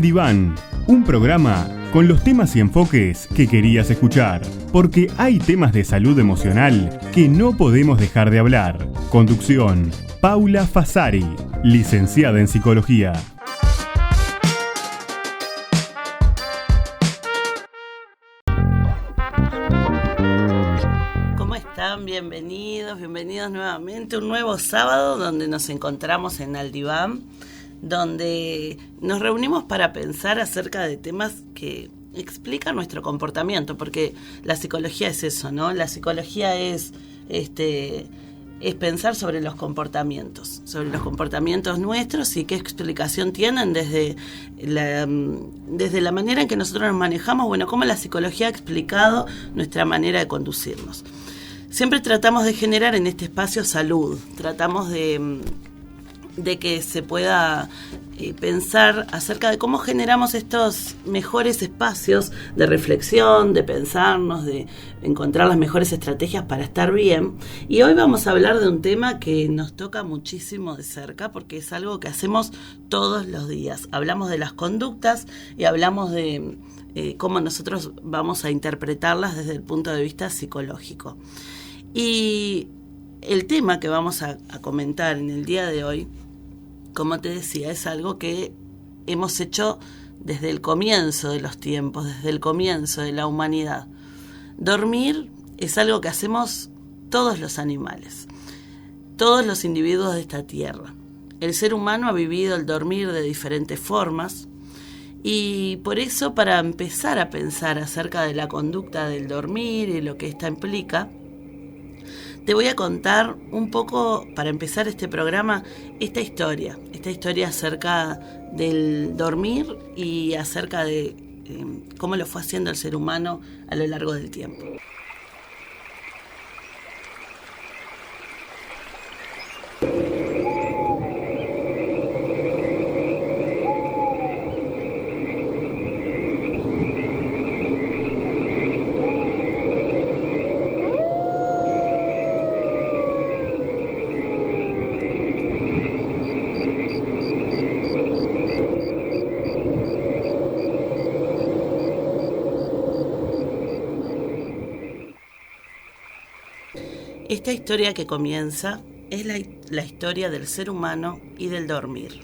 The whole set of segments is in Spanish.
Al Diván, un programa con los temas y enfoques que querías escuchar, porque hay temas de salud emocional que no podemos dejar de hablar. Conducción, Paula Fasari, licenciada en Psicología. ¿Cómo están? Bienvenidos nuevamente a un nuevo sábado donde nos encontramos en Al Diván, donde nos reunimos para pensar acerca de temas que explican nuestro comportamiento, porque la psicología es eso, ¿no? La psicología es pensar sobre los comportamientos nuestros y qué explicación tienen desde la manera en que nosotros nos manejamos, bueno, cómo la psicología ha explicado nuestra manera de conducirnos. Siempre tratamos de generar en este espacio salud, tratamos de que se pueda pensar acerca de cómo generamos estos mejores espacios de reflexión, de pensarnos, de encontrar las mejores estrategias para estar bien. Y hoy vamos a hablar de un tema que nos toca muchísimo de cerca porque es algo que hacemos todos los días. Hablamos de las conductas y hablamos de cómo nosotros vamos a interpretarlas desde el punto de vista psicológico. Y el tema que vamos a comentar en el día de hoy, como te decía, es algo que hemos hecho desde el comienzo de los tiempos, desde el comienzo de la humanidad. Dormir es algo que hacemos todos los animales, todos los individuos de esta tierra. El ser humano ha vivido el dormir de diferentes formas y por eso, para empezar a pensar acerca de la conducta del dormir y lo que ésta implica, te voy a contar un poco, para empezar este programa, esta historia acerca del dormir y acerca de cómo lo fue haciendo el ser humano a lo largo del tiempo. Esta historia que comienza es la historia del ser humano y del dormir.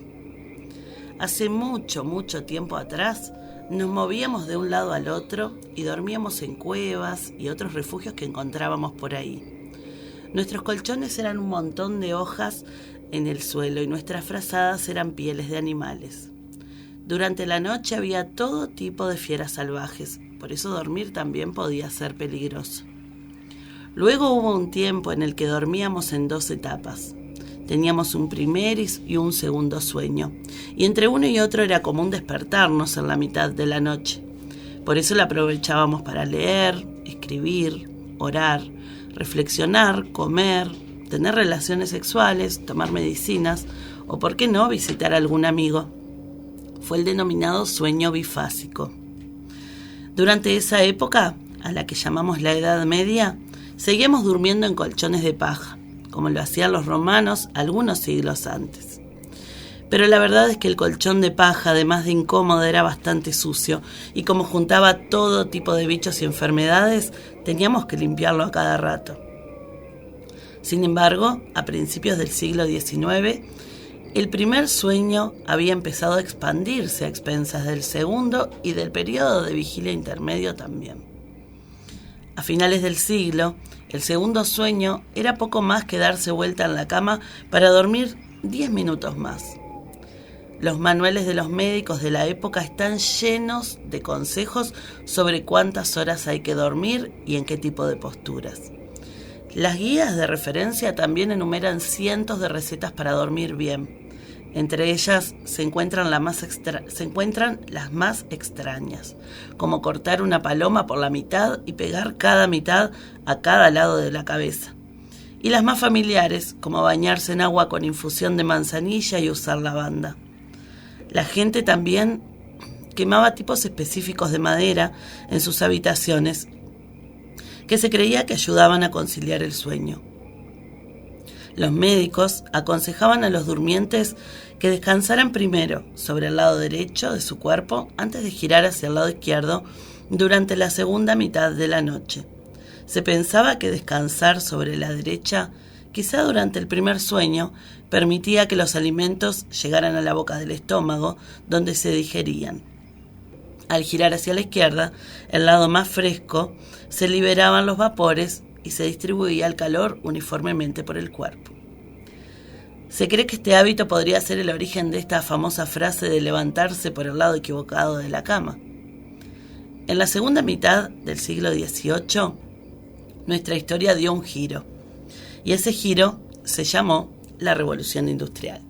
Hace mucho, mucho tiempo atrás nos movíamos de un lado al otro y dormíamos en cuevas y otros refugios que encontrábamos por ahí. Nuestros colchones eran un montón de hojas en el suelo y nuestras frazadas eran pieles de animales. Durante la noche había todo tipo de fieras salvajes, por eso dormir también podía ser peligroso. Luego hubo un tiempo en el que dormíamos en 2 etapas. Teníamos un primer y un segundo sueño, y entre uno y otro era común despertarnos en la mitad de la noche. Por eso la aprovechábamos para leer, escribir, orar, reflexionar, comer, tener relaciones sexuales, tomar medicinas o, por qué no, visitar a algún amigo. Fue el denominado sueño bifásico. Durante esa época, a la que llamamos la Edad Media, seguíamos durmiendo en colchones de paja, como lo hacían los romanos algunos siglos antes. Pero la verdad es que el colchón de paja, además de incómodo, era bastante sucio, y como juntaba todo tipo de bichos y enfermedades, teníamos que limpiarlo a cada rato. Sin embargo, a principios del siglo XIX, el primer sueño había empezado a expandirse a expensas del segundo y del periodo de vigilia intermedio también. A finales del siglo, el segundo sueño era poco más que darse vuelta en la cama para dormir 10 minutos más. Los manuales de los médicos de la época están llenos de consejos sobre cuántas horas hay que dormir y en qué tipo de posturas. Las guías de referencia también enumeran cientos de recetas para dormir bien. Entre ellas se encuentran las más extrañas, como cortar una paloma por la mitad y pegar cada mitad a cada lado de la cabeza. Y las más familiares, como bañarse en agua con infusión de manzanilla y usar lavanda. La gente también quemaba tipos específicos de madera en sus habitaciones, que se creía que ayudaban a conciliar el sueño. Los médicos aconsejaban a los durmientes que descansaran primero sobre el lado derecho de su cuerpo antes de girar hacia el lado izquierdo durante la segunda mitad de la noche. Se pensaba que descansar sobre la derecha, quizá durante el primer sueño, permitía que los alimentos llegaran a la boca del estómago, donde se digerían. Al girar hacia la izquierda, el lado más fresco, se liberaban los vapores y se distribuía el calor uniformemente por el cuerpo. Se cree que este hábito podría ser el origen de esta famosa frase de levantarse por el lado equivocado de la cama. En la segunda mitad del siglo XVIII, nuestra historia dio un giro, y ese giro se llamó la Revolución Industrial.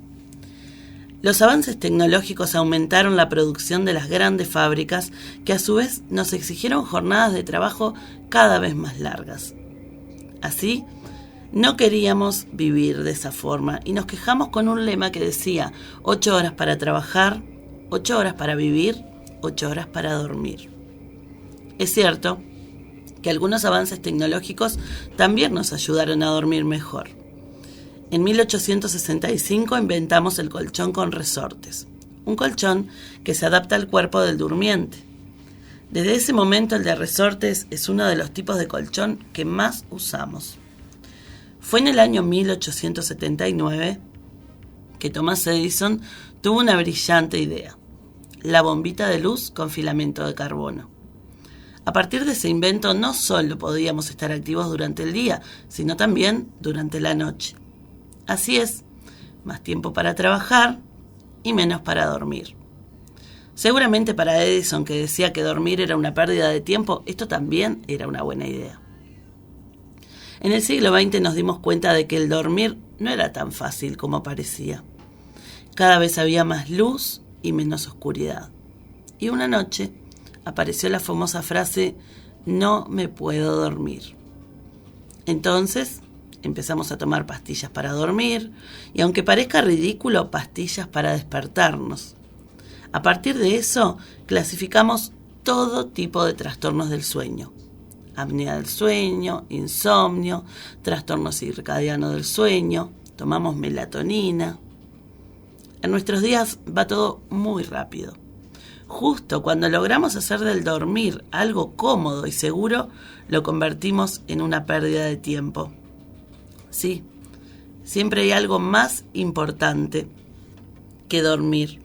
Los avances tecnológicos aumentaron la producción de las grandes fábricas, que a su vez nos exigieron jornadas de trabajo cada vez más largas. Así, no queríamos vivir de esa forma y nos quejamos con un lema que decía 8 horas para trabajar, 8 horas para vivir, 8 horas para dormir. Es cierto que algunos avances tecnológicos también nos ayudaron a dormir mejor. En 1865 inventamos el colchón con resortes, un colchón que se adapta al cuerpo del durmiente. Desde ese momento el de resortes es uno de los tipos de colchón que más usamos. Fue en el año 1879 que Thomas Edison tuvo una brillante idea: la bombita de luz con filamento de carbono. A partir de ese invento no solo podíamos estar activos durante el día, sino también durante la noche. Así es, más tiempo para trabajar y menos para dormir. Seguramente para Edison, que decía que dormir era una pérdida de tiempo, esto también era una buena idea. En el siglo XX nos dimos cuenta de que el dormir no era tan fácil como parecía. Cada vez había más luz y menos oscuridad. Y una noche apareció la famosa frase: no me puedo dormir. Entonces empezamos a tomar pastillas para dormir y, aunque parezca ridículo, pastillas para despertarnos. A partir de eso clasificamos todo tipo de trastornos del sueño: apnea del sueño, insomnio, trastorno circadiano del sueño, tomamos melatonina. En nuestros días va todo muy rápido. Justo cuando logramos hacer del dormir algo cómodo y seguro, lo convertimos en una pérdida de tiempo. Sí, siempre hay algo más importante que dormir.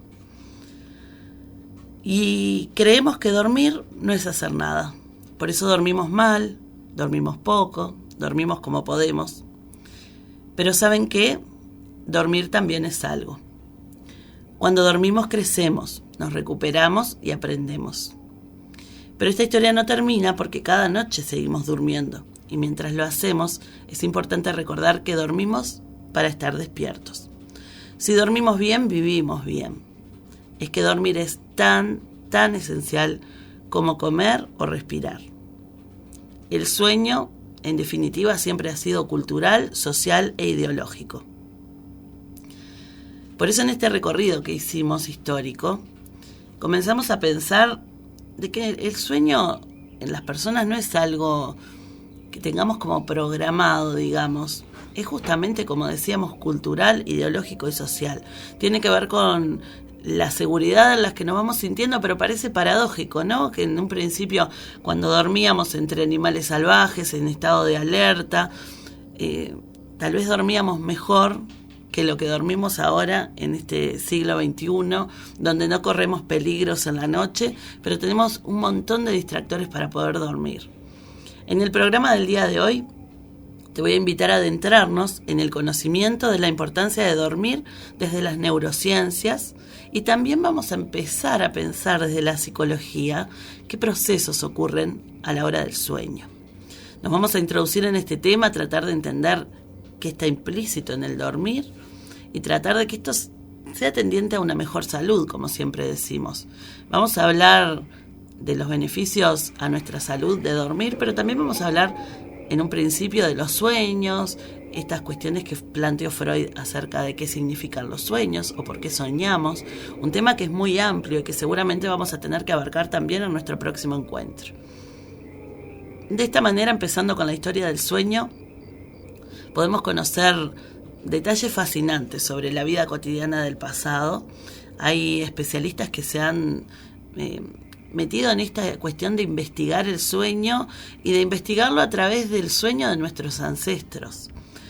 Y creemos que dormir no es hacer nada. Por eso dormimos mal, dormimos poco, dormimos como podemos. Pero ¿saben qué? Dormir también es algo. Cuando dormimos crecemos, nos recuperamos y aprendemos. Pero esta historia no termina porque cada noche seguimos durmiendo. Y mientras lo hacemos, es importante recordar que dormimos para estar despiertos. Si dormimos bien, vivimos bien. Es que dormir es tan esencial como comer o respirar. El sueño, en definitiva, siempre ha sido cultural, social e ideológico. Por eso en este recorrido que hicimos histórico, comenzamos a pensar de que el sueño en las personas no es algo que tengamos como programado, digamos. Es justamente, como decíamos, cultural, ideológico y social. Tiene que ver con la seguridad en la que nos vamos sintiendo, pero parece paradójico, ¿no? Que en un principio, cuando dormíamos entre animales salvajes, en estado de alerta, tal vez dormíamos mejor que lo que dormimos ahora en este siglo XXI, donde no corremos peligros en la noche, pero tenemos un montón de distractores para poder dormir. En el programa del día de hoy te voy a invitar a adentrarnos en el conocimiento de la importancia de dormir desde las neurociencias, y también vamos a empezar a pensar desde la psicología qué procesos ocurren a la hora del sueño. Nos vamos a introducir en este tema, tratar de entender qué está implícito en el dormir y tratar de que esto sea tendiente a una mejor salud, como siempre decimos. Vamos a hablar de los beneficios a nuestra salud de dormir, pero también vamos a hablar en un principio de los sueños, estas cuestiones que planteó Freud acerca de qué significan los sueños o por qué soñamos, un tema que es muy amplio y que seguramente vamos a tener que abarcar también en nuestro próximo encuentro. De esta manera, empezando con la historia del sueño, podemos conocer detalles fascinantes sobre la vida cotidiana del pasado. Hay especialistas que se han metido en esta cuestión de investigar el sueño y de investigarlo a través del sueño de nuestros ancestros.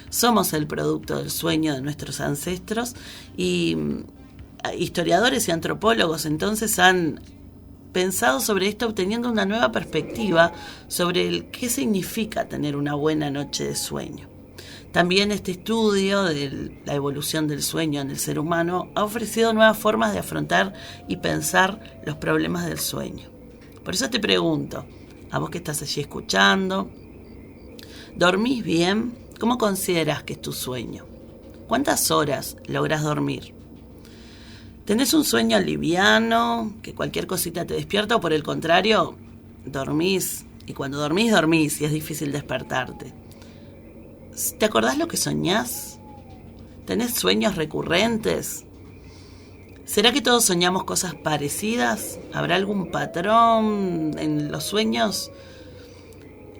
Somos el producto del sueño de nuestros ancestros y historiadores y antropólogos entonces han pensado sobre esto obteniendo una nueva perspectiva sobre qué significa tener una buena noche de sueño. También este estudio de la evolución del sueño en el ser humano ha ofrecido nuevas formas de afrontar y pensar los problemas del sueño. Por eso te pregunto, a vos que estás allí escuchando, ¿dormís bien? ¿Cómo considerás que es tu sueño? ¿Cuántas horas lográs dormir? ¿Tenés un sueño liviano, que cualquier cosita te despierta, o por el contrario, dormís y cuando dormís y es difícil despertarte? ¿Te acordás lo que soñás? ¿Tenés sueños recurrentes? ¿Será que todos soñamos cosas parecidas? ¿Habrá algún patrón en los sueños?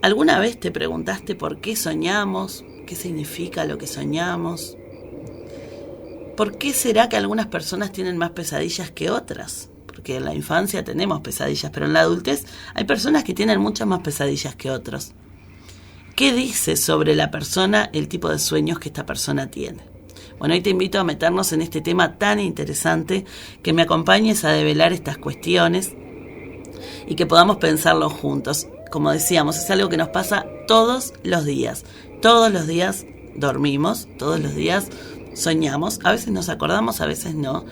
¿Alguna vez te preguntaste por qué soñamos? ¿Qué significa lo que soñamos? ¿Por qué será que algunas personas tienen más pesadillas que otras? Porque en la infancia tenemos pesadillas, pero en la adultez hay personas que tienen muchas más pesadillas que otros. ¿Qué dice sobre la persona el tipo de sueños que esta persona tiene? Bueno, hoy te invito a meternos en este tema tan interesante, que me acompañes a develar estas cuestiones y que podamos pensarlo juntos. Como decíamos, es algo que nos pasa todos los días. Todos los días dormimos, todos los días soñamos, a veces nos acordamos, a veces no.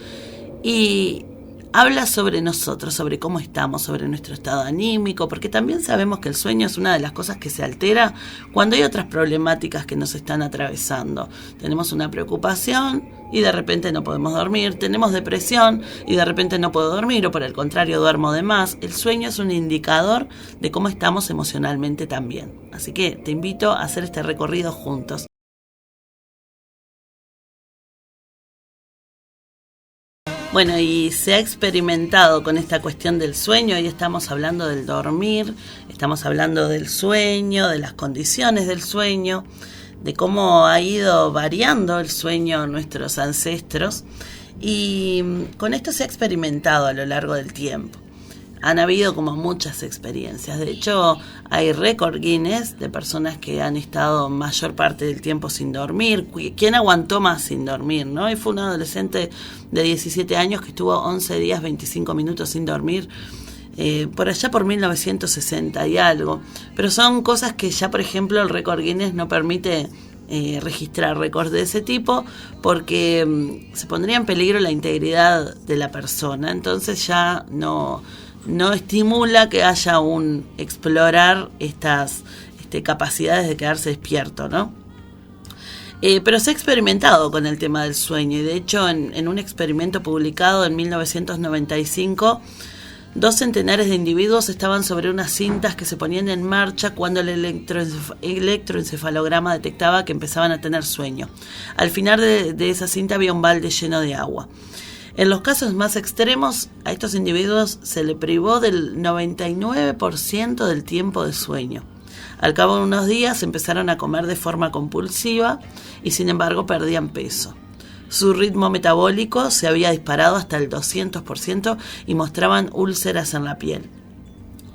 Y habla sobre nosotros, sobre cómo estamos, sobre nuestro estado anímico, porque también sabemos que el sueño es una de las cosas que se altera cuando hay otras problemáticas que nos están atravesando. Tenemos una preocupación y de repente no podemos dormir, tenemos depresión y de repente no puedo dormir, o por el contrario duermo de más. El sueño es un indicador de cómo estamos emocionalmente también. Así que te invito a hacer este recorrido juntos. Bueno, y se ha experimentado con esta cuestión del sueño. Hoy estamos hablando del dormir, estamos hablando del sueño, de las condiciones del sueño, de cómo ha ido variando el sueño en nuestros ancestros. Y con esto se ha experimentado a lo largo del tiempo. Han habido como muchas experiencias. De hecho, hay récord Guinness de personas que han estado mayor parte del tiempo sin dormir. ¿Quién aguantó más sin dormir, no? Y fue un adolescente de 17 años que estuvo 11 días, 25 minutos sin dormir, por allá por 1960 y algo. Pero son cosas que ya, por ejemplo, el récord Guinness no permite registrar récords de ese tipo, porque se pondría en peligro la integridad de la persona. Entonces ya no estimula que haya un explorar estas capacidades de quedarse despierto, ¿no? Pero se ha experimentado con el tema del sueño, y de hecho en un experimento publicado en 1995, 2 centenares de individuos estaban sobre unas cintas que se ponían en marcha cuando el electroencefalograma detectaba que empezaban a tener sueño. Al final de esa cinta había un balde lleno de agua. En los casos más extremos, a estos individuos se le privó del 99% del tiempo de sueño. Al cabo de unos días empezaron a comer de forma compulsiva y sin embargo perdían peso. Su ritmo metabólico se había disparado hasta el 200% y mostraban úlceras en la piel.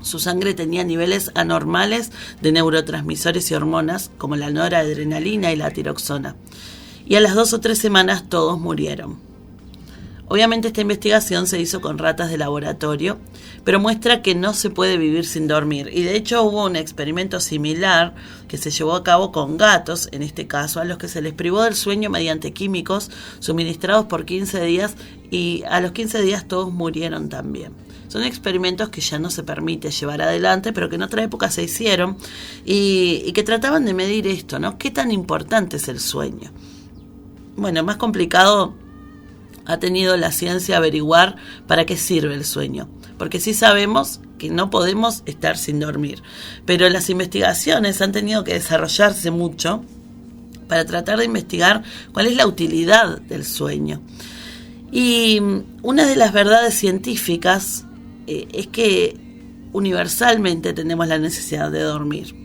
Su sangre tenía niveles anormales de neurotransmisores y hormonas como la noradrenalina y la tiroxona. Y a las 2 o 3 semanas todos murieron. Obviamente esta investigación se hizo con ratas de laboratorio, pero muestra que no se puede vivir sin dormir. Y de hecho hubo un experimento similar que se llevó a cabo con gatos, en este caso, a los que se les privó del sueño mediante químicos suministrados por 15 días, y a los 15 días todos murieron también. Son experimentos que ya no se permite llevar adelante, pero que en otra época se hicieron y que trataban de medir esto, ¿no? ¿Qué tan importante es el sueño? Bueno, más complicado ha tenido la ciencia averiguar para qué sirve el sueño, porque sí sabemos que no podemos estar sin dormir, pero las investigaciones han tenido que desarrollarse mucho para tratar de investigar cuál es la utilidad del sueño. Y una de las verdades científicas es que universalmente tenemos la necesidad de dormir,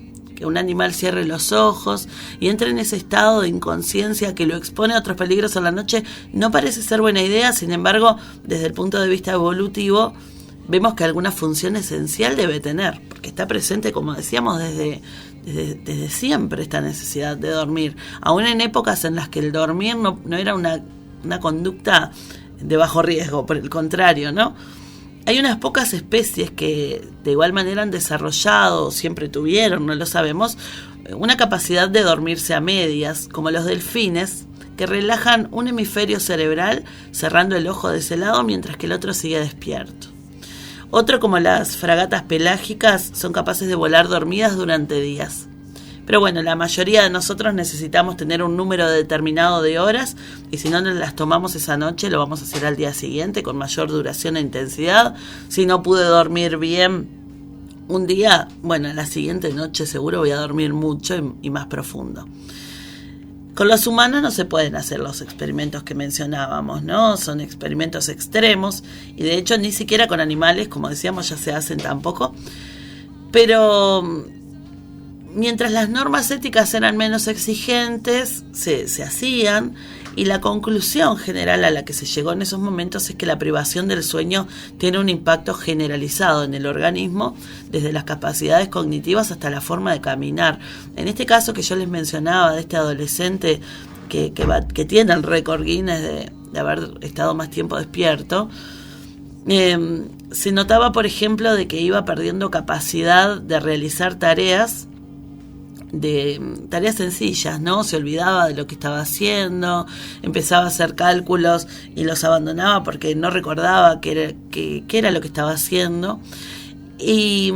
que un animal cierre los ojos y entre en ese estado de inconsciencia que lo expone a otros peligros en la noche no parece ser buena idea. Sin embargo, desde el punto de vista evolutivo, vemos que alguna función esencial debe tener, porque está presente, como decíamos, desde siempre esta necesidad de dormir, aún en épocas en las que el dormir no era una conducta de bajo riesgo, por el contrario, ¿no? Hay unas pocas especies que de igual manera han desarrollado, o siempre tuvieron, no lo sabemos, una capacidad de dormirse a medias, como los delfines, que relajan un hemisferio cerebral cerrando el ojo de ese lado mientras que el otro sigue despierto. Otro, como las fragatas pelágicas, son capaces de volar dormidas durante días. Pero bueno, la mayoría de nosotros necesitamos tener un número determinado de horas y si no nos las tomamos esa noche lo vamos a hacer al día siguiente con mayor duración e intensidad. Si no pude dormir bien un día, bueno, la siguiente noche seguro voy a dormir mucho y más profundo. Con los humanos no se pueden hacer los experimentos que mencionábamos, ¿no? Son experimentos extremos y de hecho ni siquiera con animales, como decíamos, ya se hacen tampoco. Pero mientras las normas éticas eran menos exigentes, se hacían, y la conclusión general a la que se llegó en esos momentos es que la privación del sueño tiene un impacto generalizado en el organismo, desde las capacidades cognitivas hasta la forma de caminar. En este caso que yo les mencionaba de este adolescente que tiene el récord Guinness de haber estado más tiempo despierto, se notaba, por ejemplo, de que iba perdiendo capacidad de realizar tareas sencillas, ¿no? Se olvidaba de lo que estaba haciendo, empezaba a hacer cálculos y los abandonaba porque no recordaba qué era lo que estaba haciendo, y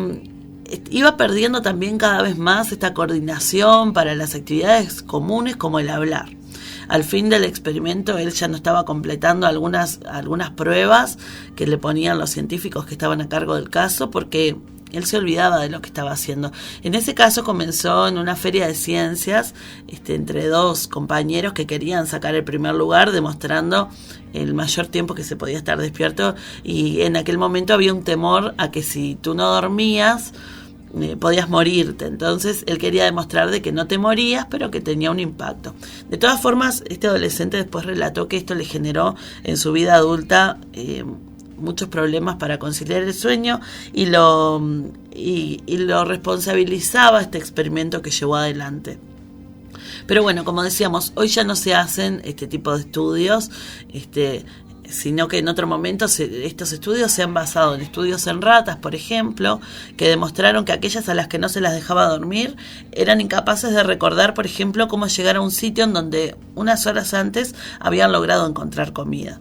iba perdiendo también cada vez más esta coordinación para las actividades comunes como el hablar. Al fin del experimento él ya no estaba completando algunas pruebas que le ponían los científicos que estaban a cargo del caso porque él se olvidaba de lo que estaba haciendo. En ese caso comenzó en una feria de ciencias entre dos compañeros que querían sacar el primer lugar, demostrando el mayor tiempo que se podía estar despierto, y en aquel momento había un temor a que si tú no dormías podías morirte. Entonces él quería demostrar de que no te morías, pero que tenía un impacto. De todas formas, este adolescente después relató que esto le generó en su vida adulta muchos problemas para conciliar el sueño y lo responsabilizaba este experimento que llevó adelante. Pero bueno, como decíamos, hoy ya no se hacen este tipo de estudios, sino que en otro momento estos estudios se han basado en estudios en ratas, por ejemplo, que demostraron que aquellas a las que no se las dejaba dormir eran incapaces de recordar, por ejemplo, cómo llegar a un sitio en donde unas horas antes habían logrado encontrar comida.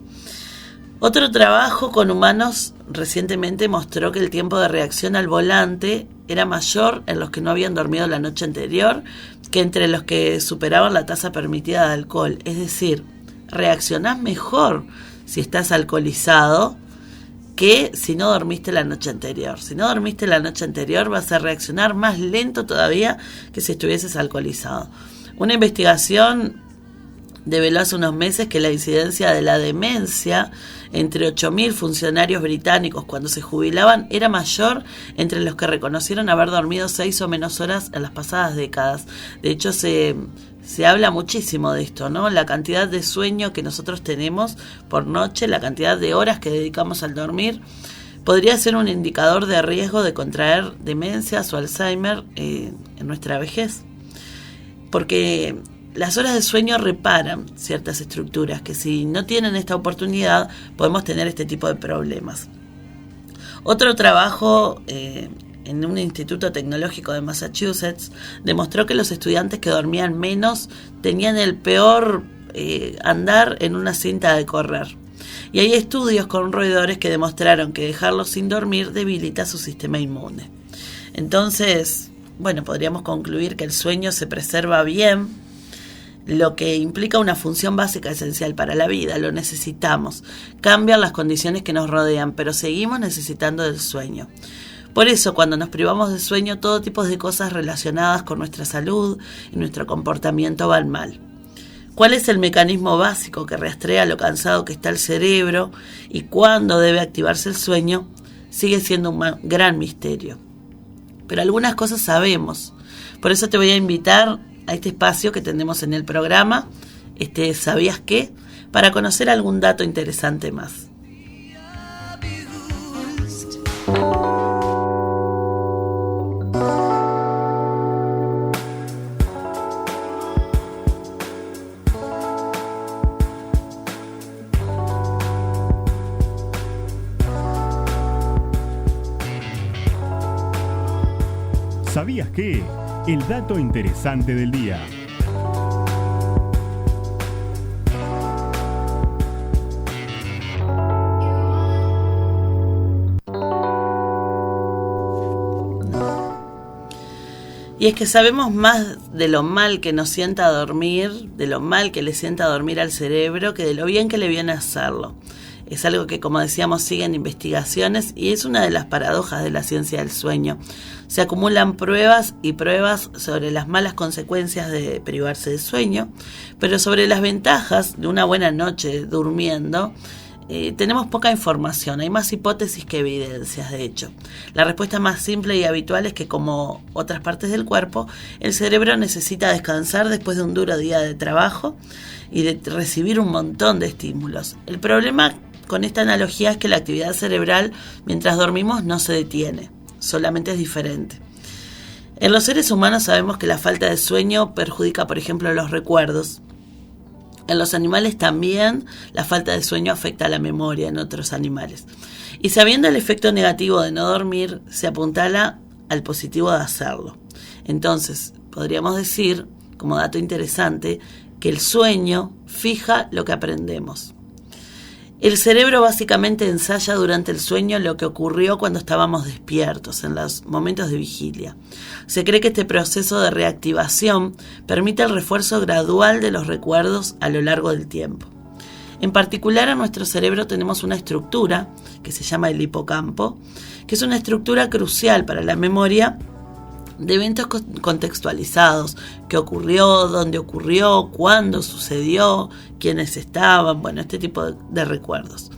Otro trabajo con humanos recientemente mostró que el tiempo de reacción al volante era mayor en los que no habían dormido la noche anterior que entre los que superaban la tasa permitida de alcohol. Es decir, reaccionás mejor si estás alcoholizado que si no dormiste la noche anterior. Si no dormiste la noche anterior vas a reaccionar más lento todavía que si estuvieses alcoholizado. Una investigación develó hace unos meses que la incidencia de la demencia entre 8.000 funcionarios británicos cuando se jubilaban era mayor entre los que reconocieron haber dormido 6 o menos horas en las pasadas décadas. De hecho, se habla muchísimo de esto, ¿no? La cantidad de sueño que nosotros tenemos por noche, la cantidad de horas que dedicamos al dormir, podría ser un indicador de riesgo de contraer demencias o Alzheimer en nuestra vejez. Porque las horas de sueño reparan ciertas estructuras que si no tienen esta oportunidad podemos tener este tipo de problemas. Otro trabajo en un instituto tecnológico de Massachusetts demostró que los estudiantes que dormían menos tenían el peor andar en una cinta de correr. Y hay estudios con roedores que demostraron que dejarlos sin dormir debilita su sistema inmune. Entonces, bueno, podríamos concluir que el sueño se preserva bien, lo que implica una función básica esencial para la vida. Lo necesitamos. Cambian las condiciones que nos rodean, pero seguimos necesitando del sueño. Por eso, cuando nos privamos de sueño, todo tipo de cosas relacionadas con nuestra salud y nuestro comportamiento van mal. ¿Cuál es el mecanismo básico que rastrea lo cansado que está el cerebro y cuándo debe activarse el sueño? Sigue siendo un gran misterio. Pero algunas cosas sabemos. Por eso te voy a invitar a este espacio que tenemos en el programa, ¿Sabías qué?, para conocer algún dato interesante más. ¿Sabías qué? El dato interesante del día. Y es que sabemos más de lo mal que nos sienta dormir, de lo mal que le sienta dormir al cerebro, que de lo bien que le viene hacerlo. Es algo que, como decíamos, siguen investigaciones y es una de las paradojas de la ciencia del sueño. Se acumulan pruebas y pruebas sobre las malas consecuencias de privarse de sueño, pero sobre las ventajas de una buena noche durmiendo, tenemos poca información. Hay más hipótesis que evidencias, de hecho. La respuesta más simple y habitual es que, como otras partes del cuerpo, el cerebro necesita descansar después de un duro día de trabajo y de recibir un montón de estímulos. El problema con esta analogía es que la actividad cerebral mientras dormimos no se detiene, solamente es diferente. En los seres humanos sabemos que la falta de sueño perjudica, por ejemplo, los recuerdos. En los animales también la falta de sueño afecta a la memoria en otros animales. Y sabiendo el efecto negativo de no dormir, se apuntala al positivo de hacerlo. Entonces, podríamos decir, como dato interesante, que el sueño fija lo que aprendemos. El cerebro básicamente ensaya durante el sueño lo que ocurrió cuando estábamos despiertos, en los momentos de vigilia. Se cree que este proceso de reactivación permite el refuerzo gradual de los recuerdos a lo largo del tiempo. En particular, en nuestro cerebro tenemos una estructura que se llama el hipocampo, que es una estructura crucial para la memoria de eventos contextualizados, qué ocurrió, dónde ocurrió, cuándo sucedió, quiénes estaban, este tipo de recuerdos.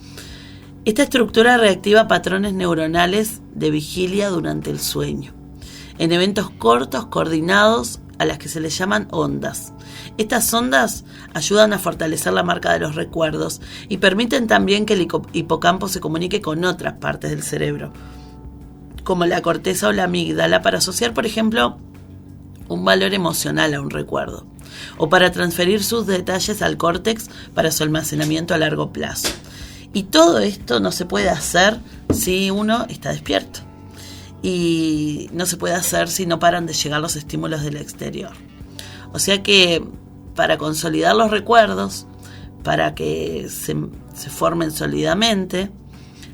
Esta estructura reactiva patrones neuronales de vigilia durante el sueño, en eventos cortos, coordinados, a las que se les llaman ondas. Estas ondas ayudan a fortalecer la marca de los recuerdos y permiten también que el hipocampo se comunique con otras partes del cerebro, como la corteza o la amígdala, para asociar, por ejemplo, un valor emocional a un recuerdo, o para transferir sus detalles al córtex para su almacenamiento a largo plazo. Y todo esto no se puede hacer si uno está despierto, y no se puede hacer si no paran de llegar los estímulos del exterior. O sea que para consolidar los recuerdos, para que se formen sólidamente,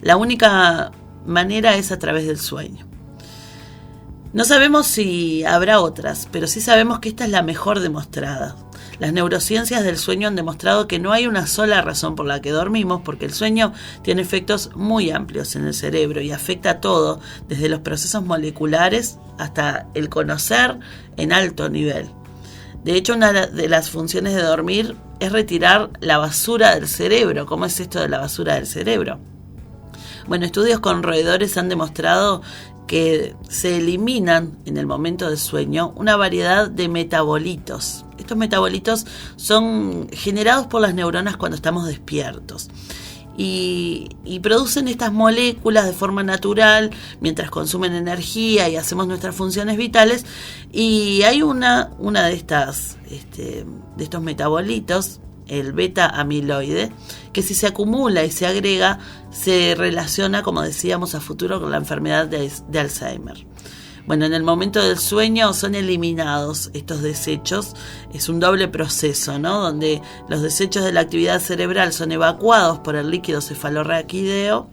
la única manera es a través del sueño. No sabemos si habrá otras, pero sí sabemos que esta es la mejor demostrada. Las neurociencias del sueño han demostrado que no hay una sola razón por la que dormimos, porque el sueño tiene efectos muy amplios en el cerebro y afecta a todo, desde los procesos moleculares hasta el conocer en alto nivel. De hecho, una de las funciones de dormir es retirar la basura del cerebro. ¿Cómo es esto de la basura del cerebro? Estudios con roedores han demostrado que se eliminan en el momento del sueño una variedad de metabolitos. Estos metabolitos son generados por las neuronas cuando estamos despiertos y producen estas moléculas de forma natural mientras consumen energía y hacemos nuestras funciones vitales. Y hay una de estos metabolitos, el beta-amiloide, que si se acumula y se agrega, se relaciona, como decíamos, a futuro con la enfermedad de Alzheimer. En el momento del sueño son eliminados estos desechos. Es un doble proceso, ¿no? Donde los desechos de la actividad cerebral son evacuados por el líquido cefalorraquídeo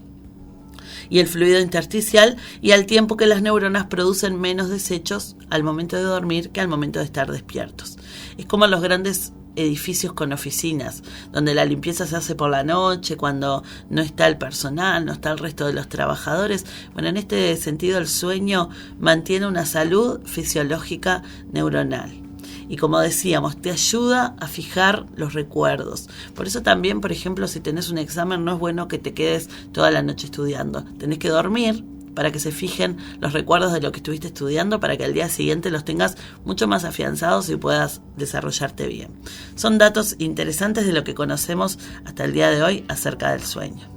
y el fluido intersticial, y al tiempo que las neuronas producen menos desechos al momento de dormir que al momento de estar despiertos. Es como los grandes edificios con oficinas, donde la limpieza se hace por la noche, cuando no está el personal, no está el resto de los trabajadores. En este sentido, el sueño mantiene una salud fisiológica neuronal. Y como decíamos, te ayuda a fijar los recuerdos. Por eso también, por ejemplo, si tenés un examen, no es bueno que te quedes toda la noche estudiando. Tenés que dormir para que se fijen los recuerdos de lo que estuviste estudiando, para que al día siguiente los tengas mucho más afianzados y puedas desarrollarte bien. Son datos interesantes de lo que conocemos hasta el día de hoy acerca del sueño.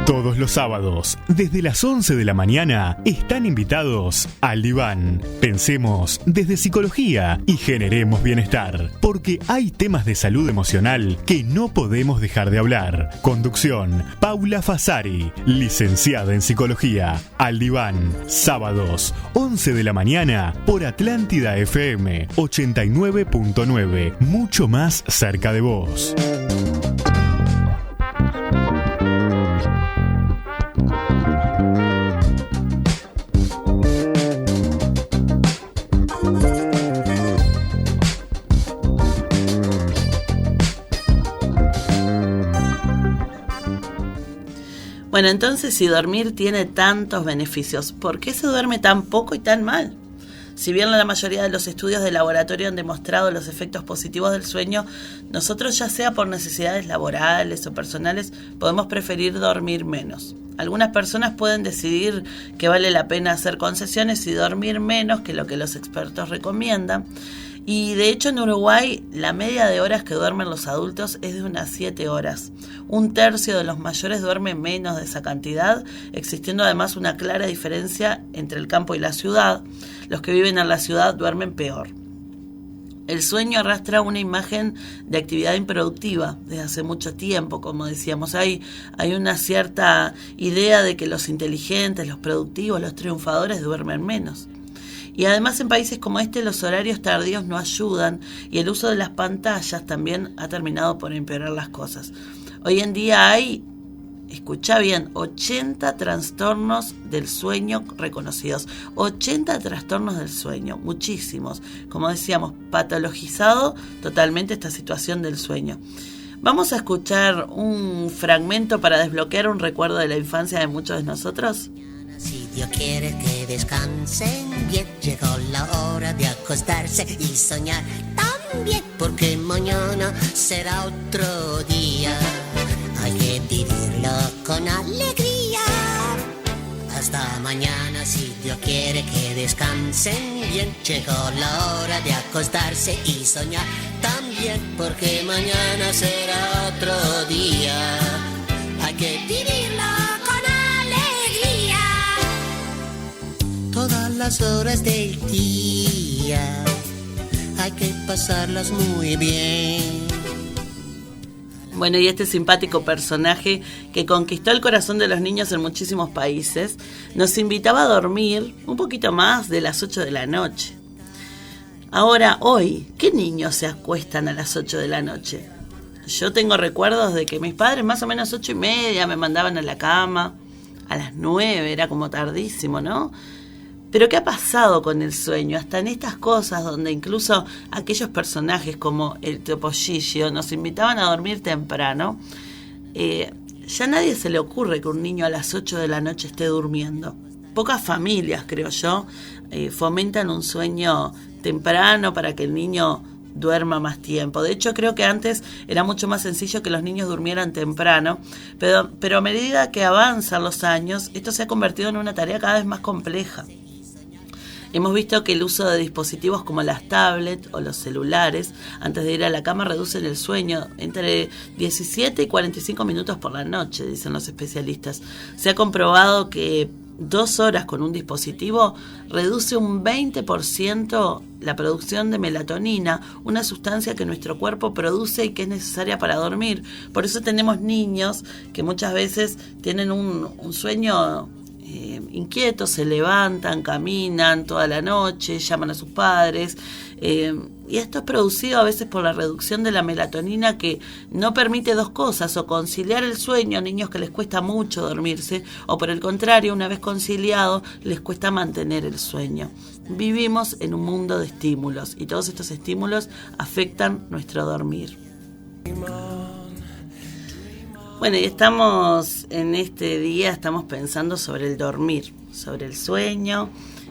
Todos los sábados, desde las 11 de la mañana, están invitados al Diván. Pensemos desde psicología y generemos bienestar, porque hay temas de salud emocional que no podemos dejar de hablar. Conducción, Paula Fasari, licenciada en psicología. Al Diván, sábados, 11 de la mañana, por Atlántida FM 89.9, mucho más cerca de vos. Bueno, entonces si dormir tiene tantos beneficios, ¿por qué se duerme tan poco y tan mal? Si bien la mayoría de los estudios de laboratorio han demostrado los efectos positivos del sueño, nosotros, ya sea por necesidades laborales o personales, podemos preferir dormir menos. Algunas personas pueden decidir que vale la pena hacer concesiones y dormir menos que lo que los expertos recomiendan. Y de hecho en Uruguay la media de horas que duermen los adultos es de unas 7 horas. 1/3 de los mayores duermen menos de esa cantidad, existiendo además una clara diferencia entre el campo y la ciudad. Los que viven en la ciudad duermen peor. El sueño arrastra una imagen de actividad improductiva desde hace mucho tiempo, como decíamos. Hay una cierta idea de que los inteligentes, los productivos, los triunfadores duermen menos. Y además en países como este los horarios tardíos no ayudan y el uso de las pantallas también ha terminado por empeorar las cosas. Hoy en día hay, escucha bien, 80 trastornos del sueño reconocidos. 80 trastornos del sueño, muchísimos. Como decíamos, patologizado totalmente esta situación del sueño. Vamos a escuchar un fragmento para desbloquear un recuerdo de la infancia de muchos de nosotros. Si Dios quiere que descansen bien, llegó la hora de acostarse y soñar también, porque mañana será otro día. Hay que vivirlo con alegría. Hasta mañana, si Dios quiere que descansen bien, llegó la hora de acostarse y soñar también, porque mañana será otro día. Hay que vivirlo con alegría. Todas las horas del día hay que pasarlas muy bien. Bueno, y este simpático personaje que conquistó el corazón de los niños en muchísimos países nos invitaba a dormir un poquito más de las 8 de la noche. Ahora, hoy, ¿qué niños se acuestan a las 8 de la noche? Yo tengo recuerdos de que mis padres más o menos 8:30 me mandaban a la cama, a las 9, era como tardísimo, ¿no? Pero ¿qué ha pasado con el sueño? Hasta en estas cosas donde incluso aquellos personajes como el Topollillo nos invitaban a dormir temprano, ya a nadie se le ocurre que un niño a las 8 de la noche esté durmiendo. Pocas familias, creo yo, fomentan un sueño temprano para que el niño duerma más tiempo. De hecho, creo que antes era mucho más sencillo que los niños durmieran temprano, pero a medida que avanzan los años, esto se ha convertido en una tarea cada vez más compleja. Hemos visto que el uso de dispositivos como las tablets o los celulares antes de ir a la cama reducen el sueño entre 17 y 45 minutos por la noche, dicen los especialistas. Se ha comprobado que 2 horas con un dispositivo reduce un 20% la producción de melatonina, una sustancia que nuestro cuerpo produce y que es necesaria para dormir. Por eso tenemos niños que muchas veces tienen un sueño inquietos, se levantan, caminan toda la noche, llaman a sus padres, y esto es producido a veces por la reducción de la melatonina, que no permite dos cosas: o conciliar el sueño a niños que les cuesta mucho dormirse, o por el contrario, una vez conciliado, les cuesta mantener el sueño. Vivimos en un mundo de estímulos y todos estos estímulos afectan nuestro dormir. Bueno, y estamos en este día, estamos pensando sobre el dormir, sobre el sueño,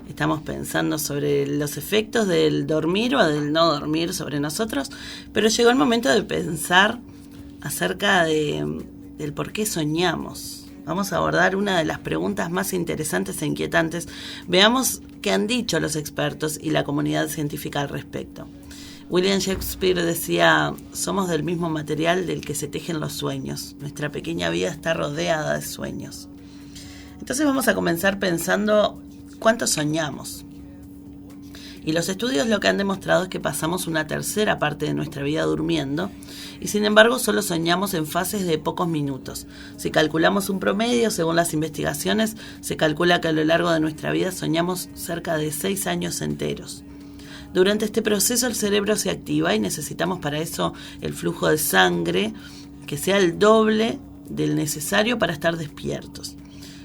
estamos pensando sobre los efectos del dormir o del no dormir sobre nosotros, pero llegó el momento de pensar acerca de del por qué soñamos. Vamos a abordar una de las preguntas más interesantes e inquietantes. Veamos qué han dicho los expertos y la comunidad científica al respecto. William Shakespeare decía: somos del mismo material del que se tejen los sueños. Nuestra pequeña vida está rodeada de sueños. Entonces vamos a comenzar pensando cuánto soñamos. Y los estudios lo que han demostrado es que pasamos una tercera parte de nuestra vida durmiendo y sin embargo solo soñamos en fases de pocos minutos. Si calculamos un promedio, según las investigaciones, se calcula que a lo largo de nuestra vida soñamos cerca de 6 años enteros. Durante este proceso el cerebro se activa y necesitamos para eso el flujo de sangre que sea el doble del necesario para estar despiertos.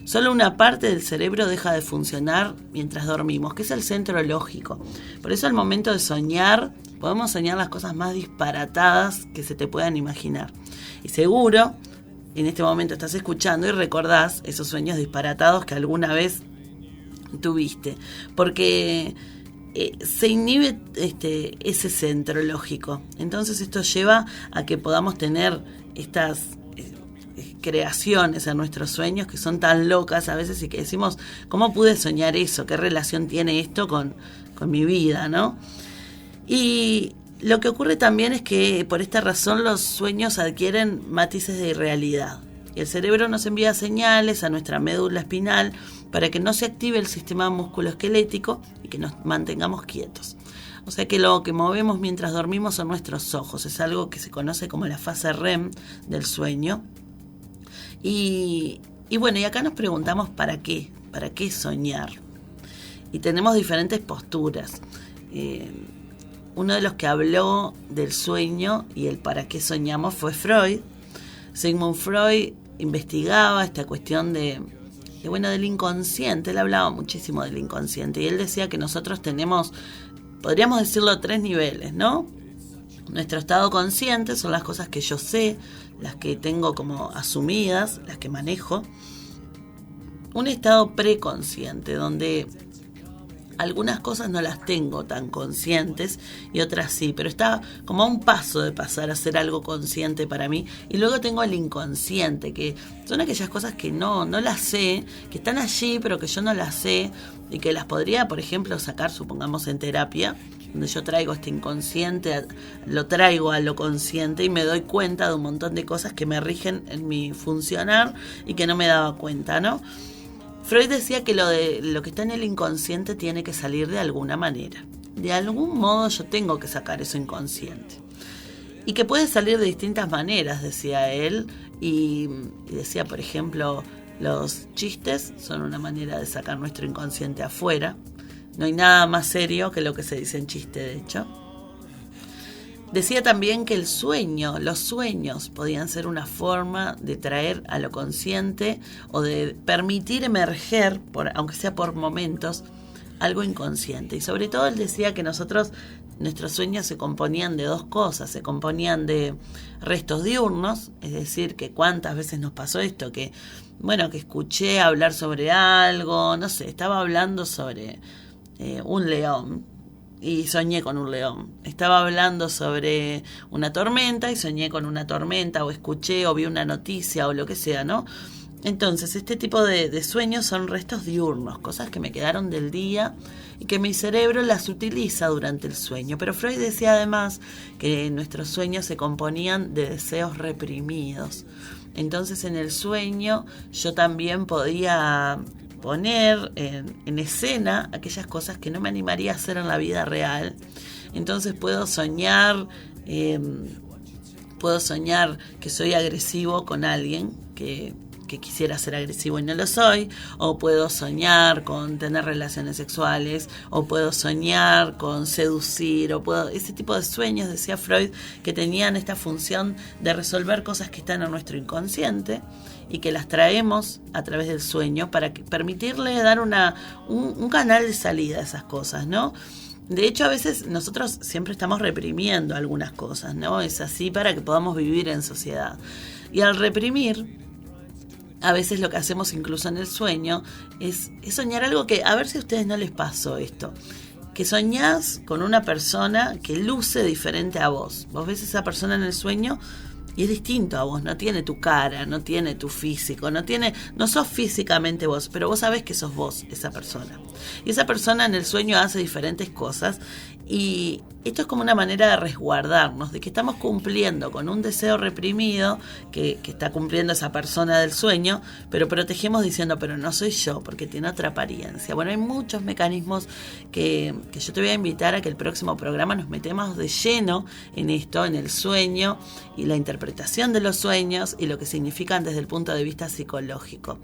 Solo una parte del cerebro deja de funcionar mientras dormimos, que es el centro lógico. Por eso al momento de soñar, podemos soñar las cosas más disparatadas que se te puedan imaginar. Y seguro, en este momento estás escuchando y recordás esos sueños disparatados que alguna vez tuviste. Porque se inhibe ese centro lógico. Entonces esto lleva a que podamos tener estas creaciones en nuestros sueños que son tan locas a veces y que decimos, ¿cómo pude soñar eso? ¿Qué relación tiene esto con mi vida, no? Y lo que ocurre también es que por esta razón los sueños adquieren matices de irrealidad. Y el cerebro nos envía señales a nuestra médula espinal para que no se active el sistema musculoesquelético y que nos mantengamos quietos. O sea que lo que movemos mientras dormimos son nuestros ojos. Es algo que se conoce como la fase REM del sueño. Y bueno, y acá nos preguntamos ¿para qué? ¿Para qué soñar? Y tenemos diferentes posturas. Uno de los que habló del sueño y el para qué soñamos fue Freud. Sigmund Freud investigaba esta cuestión del inconsciente. Él hablaba muchísimo del inconsciente y él decía que nosotros tenemos, podríamos decirlo, 3 niveles, ¿no? Nuestro estado consciente son las cosas que yo sé, las que tengo como asumidas, las que manejo. Un estado preconsciente, donde algunas cosas no las tengo tan conscientes y otras sí, pero está como a un paso de pasar a ser algo consciente para mí. Y luego tengo el inconsciente, que son aquellas cosas que no las sé, que están allí pero que yo no las sé y que las podría, por ejemplo, sacar, supongamos, en terapia, donde yo traigo este inconsciente, lo traigo a lo consciente y me doy cuenta de un montón de cosas que me rigen en mi funcionar y que no me daba cuenta, ¿no? Freud decía que lo que está en el inconsciente tiene que salir de alguna manera. De algún modo yo tengo que sacar eso inconsciente. Y que puede salir de distintas maneras, decía él. Y decía, por ejemplo, los chistes son una manera de sacar nuestro inconsciente afuera. No hay nada más serio que lo que se dice en chiste, de hecho. Decía también que los sueños podían ser una forma de traer a lo consciente o de permitir emerger, aunque sea por momentos, algo inconsciente. Y sobre todo él decía que nuestros sueños se componían de 2 cosas. Se componían de restos diurnos, es decir, que cuántas veces nos pasó esto, que escuché hablar sobre algo, no sé, estaba hablando sobre un león y soñé con un león. Estaba hablando sobre una tormenta y soñé con una tormenta, o escuché o vi una noticia o lo que sea, ¿no? Entonces, este tipo de sueños son restos diurnos, cosas que me quedaron del día y que mi cerebro las utiliza durante el sueño. Pero Freud decía además que nuestros sueños se componían de deseos reprimidos. Entonces, en el sueño yo también podía poner en escena aquellas cosas que no me animaría a hacer en la vida real. Entonces puedo soñar que soy agresivo con alguien que quisiera ser agresivo y no lo soy, o puedo soñar con tener relaciones sexuales, o puedo soñar con seducir, ese tipo de sueños, decía Freud, que tenían esta función de resolver cosas que están en nuestro inconsciente y que las traemos a través del sueño para permitirle dar un canal de salida a esas cosas, ¿no? De hecho, a veces nosotros siempre estamos reprimiendo algunas cosas, ¿no? Es así para que podamos vivir en sociedad. Y al reprimir, a veces lo que hacemos incluso en el sueño es soñar algo que, a ver si a ustedes no les pasó esto, que soñás con una persona que luce diferente a vos. Vos ves a esa persona en el sueño Y es distinto a vos, no tiene tu cara, no tiene tu físico, no sos físicamente vos, pero vos sabés que sos vos, esa persona. Y esa persona en el sueño hace diferentes cosas, y esto es como una manera de resguardarnos, de que estamos cumpliendo con un deseo reprimido que está cumpliendo esa persona del sueño, pero protegemos diciendo, pero no soy yo, porque tiene otra apariencia. Bueno, hay muchos mecanismos que yo te voy a invitar a que el próximo programa nos metemos de lleno en esto, en el sueño y la interpretación de los sueños y lo que significan desde el punto de vista psicológico.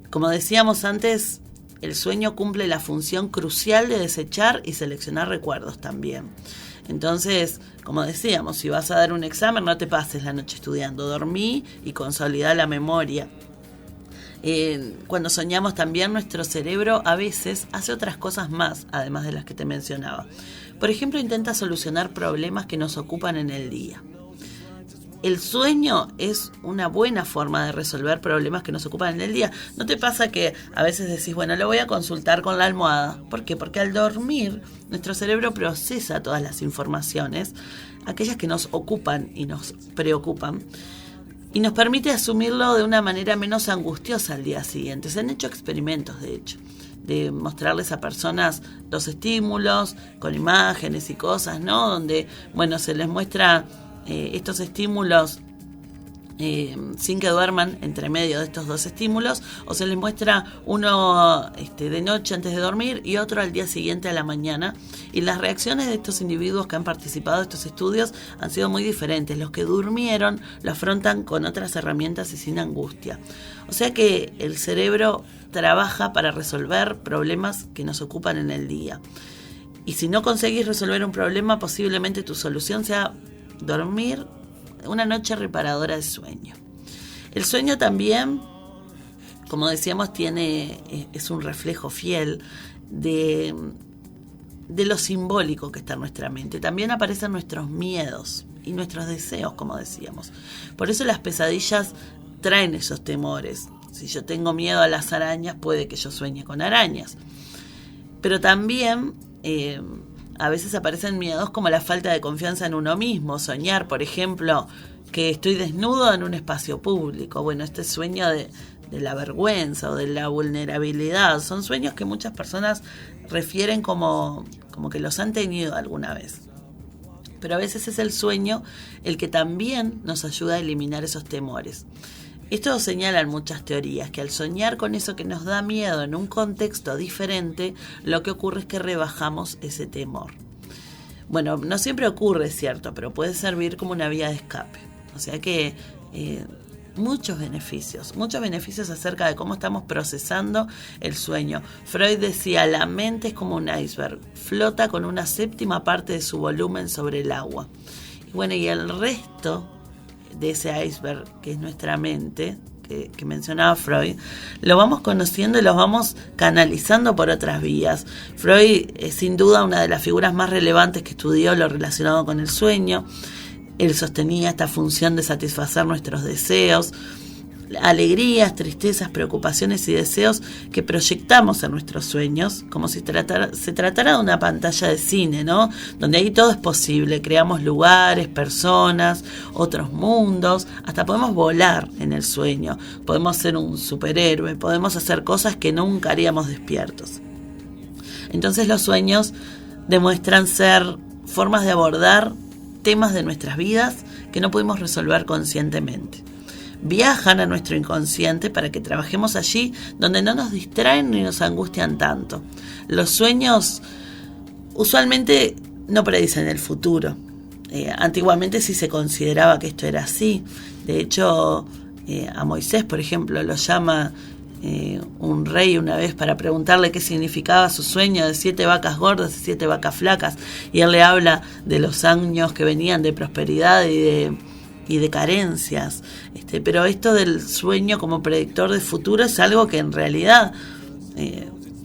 Como decíamos antes, el sueño cumple la función crucial de desechar y seleccionar recuerdos también. Entonces, como decíamos, si vas a dar un examen, no te pases la noche estudiando, dormí y consolidá la memoria. Cuando soñamos también, nuestro cerebro a veces hace otras cosas más, además de las que te mencionaba. Por ejemplo, intenta solucionar problemas que nos ocupan en el día. El sueño es una buena forma de resolver problemas que nos ocupan en el día. ¿No te pasa que a veces decís, bueno, lo voy a consultar con la almohada? ¿Por qué? Porque al dormir, nuestro cerebro procesa todas las informaciones, aquellas que nos ocupan y nos preocupan, y nos permite asumirlo de una manera menos angustiosa al día siguiente. Se han hecho experimentos, de hecho, de mostrarles a personas los estímulos con imágenes y cosas, ¿no? Donde, bueno, se les muestra estos estímulos sin que duerman entre medio de estos dos estímulos, o se les muestra uno de noche antes de dormir y otro al día siguiente a la mañana, y las reacciones de estos individuos que han participado de estos estudios han sido muy diferentes. Los que durmieron lo afrontan con otras herramientas y sin angustia. O sea que el cerebro trabaja para resolver problemas que nos ocupan en el día, y si no conseguís resolver un problema, posiblemente tu solución sea dormir una noche reparadora de sueño. El sueño también, como decíamos, es un reflejo fiel de lo simbólico que está en nuestra mente. También aparecen nuestros miedos y nuestros deseos, como decíamos. Por eso las pesadillas traen esos temores. Si yo tengo miedo a las arañas, puede que yo sueñe con arañas. Pero también a veces aparecen miedos como la falta de confianza en uno mismo. Soñar, por ejemplo, que estoy desnudo en un espacio público. Bueno, este sueño de la vergüenza o de la vulnerabilidad son sueños que muchas personas refieren como que los han tenido alguna vez. Pero a veces es el sueño el que también nos ayuda a eliminar esos temores. Esto señalan muchas teorías, que al soñar con eso que nos da miedo en un contexto diferente, lo que ocurre es que rebajamos ese temor. Bueno, no siempre ocurre, es cierto, pero puede servir como una vía de escape. O sea que muchos beneficios acerca de cómo estamos procesando el sueño. Freud decía, la mente es como un iceberg, flota con una séptima parte de su volumen sobre el agua. Y bueno, y el resto de ese iceberg, que es nuestra mente, que mencionaba Freud, lo vamos conociendo y lo vamos canalizando por otras vías. Freud es sin duda una de las figuras más relevantes que estudió lo relacionado con el sueño. Él sostenía esta función de satisfacer nuestros deseos, alegrías, tristezas, preocupaciones y deseos que proyectamos en nuestros sueños, como si se tratara de una pantalla de cine, ¿no? Donde ahí todo es posible, creamos lugares, personas, otros mundos, hasta podemos volar en el sueño, podemos ser un superhéroe, podemos hacer cosas que nunca haríamos despiertos. Entonces los sueños demuestran ser formas de abordar temas de nuestras vidas que no pudimos resolver conscientemente. Viajan a nuestro inconsciente para que trabajemos allí donde no nos distraen ni nos angustian tanto. Los sueños usualmente no predicen el futuro. Antiguamente sí se consideraba que esto era así. De hecho, a Moisés, por ejemplo, lo llama un rey una vez para preguntarle qué significaba su sueño de 7 vacas gordas y 7 vacas flacas. Y él le habla de los años que venían de prosperidad y de carencias. Pero esto del sueño como predictor de futuro es algo que en realidad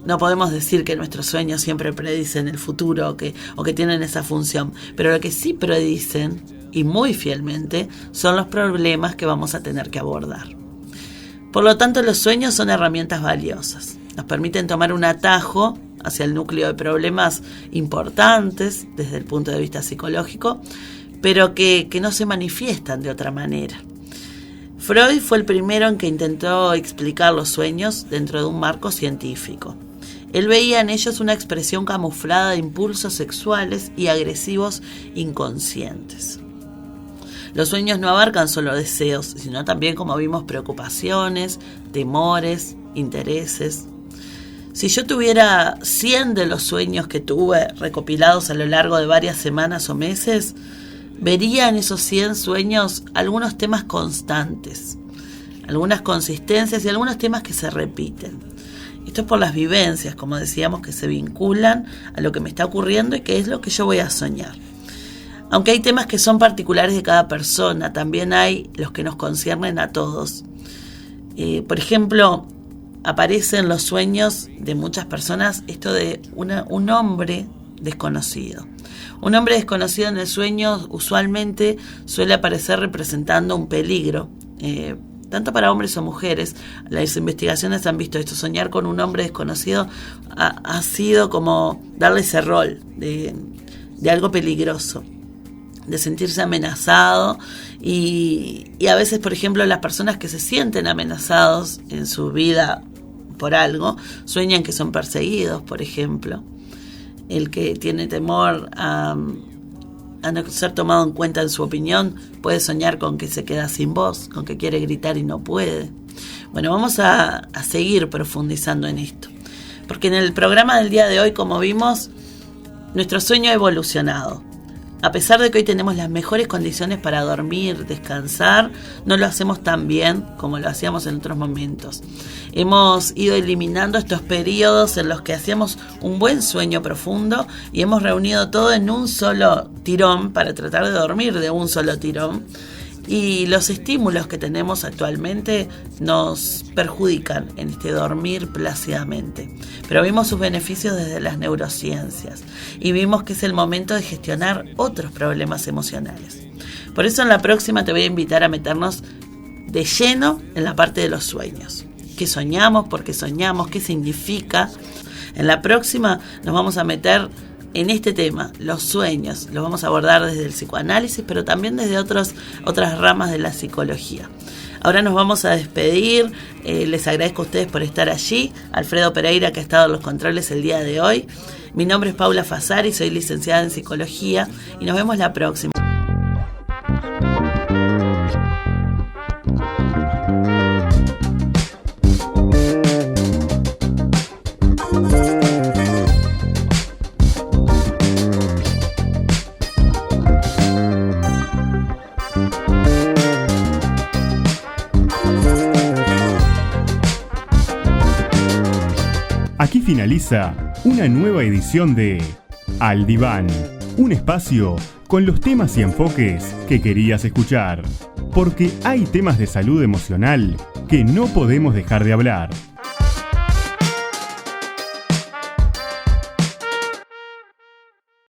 no podemos decir que nuestros sueños siempre predicen el futuro o que tienen esa función. Pero lo que sí predicen, y muy fielmente, son los problemas que vamos a tener que abordar. Por lo tanto, los sueños son herramientas valiosas. Nos permiten tomar un atajo hacia el núcleo de problemas importantes desde el punto de vista psicológico, pero que no se manifiestan de otra manera. Freud fue el primero en que intentó explicar los sueños dentro de un marco científico. Él veía en ellos una expresión camuflada de impulsos sexuales y agresivos inconscientes. Los sueños no abarcan solo deseos, sino también, como vimos, preocupaciones, temores, intereses. Si yo tuviera 100 de los sueños que tuve recopilados a lo largo de varias semanas o meses, vería en esos 100 sueños algunos temas constantes, algunas consistencias y algunos temas que se repiten. Esto es por las vivencias, como decíamos, que se vinculan a lo que me está ocurriendo y que es lo que yo voy a soñar. Aunque hay temas que son particulares de cada persona, también hay los que nos conciernen a todos. Por ejemplo, aparece en los sueños de muchas personas esto de un hombre desconocido. Un hombre desconocido en el sueño usualmente suele aparecer representando un peligro, tanto para hombres o mujeres. Las investigaciones han visto esto. Soñar con un hombre desconocido ha sido como darle ese rol de algo peligroso, de sentirse amenazado y a veces, por ejemplo, las personas que se sienten amenazados en su vida por algo, sueñan que son perseguidos, por ejemplo. El que tiene temor a no ser tomado en cuenta en su opinión puede soñar con que se queda sin voz, con que quiere gritar y no puede. Bueno, vamos a seguir profundizando en esto, porque en el programa del día de hoy, como vimos, nuestro sueño ha evolucionado. A pesar de que hoy tenemos las mejores condiciones para dormir, descansar, no lo hacemos tan bien como lo hacíamos en otros momentos. Hemos ido eliminando estos periodos en los que hacíamos un buen sueño profundo y hemos reunido todo en un solo tirón para tratar de dormir de un solo tirón. Y los estímulos que tenemos actualmente nos perjudican en este dormir plácidamente. Pero vimos sus beneficios desde las neurociencias y vimos que es el momento de gestionar otros problemas emocionales. Por eso en la próxima te voy a invitar a meternos de lleno en la parte de los sueños. ¿Qué soñamos? ¿Por qué soñamos? ¿Qué significa? En la próxima nos vamos a meter en este tema, los sueños. Los vamos a abordar desde el psicoanálisis, pero también desde otras ramas de la psicología. Ahora nos vamos a despedir. Les agradezco a ustedes por estar allí. Alfredo Pereira, que ha estado en los controles el día de hoy. Mi nombre es Paula Fasari, soy licenciada en psicología y nos vemos la próxima. Aquí finaliza una nueva edición de Al Diván, un espacio con los temas y enfoques que querías escuchar, porque hay temas de salud emocional que no podemos dejar de hablar.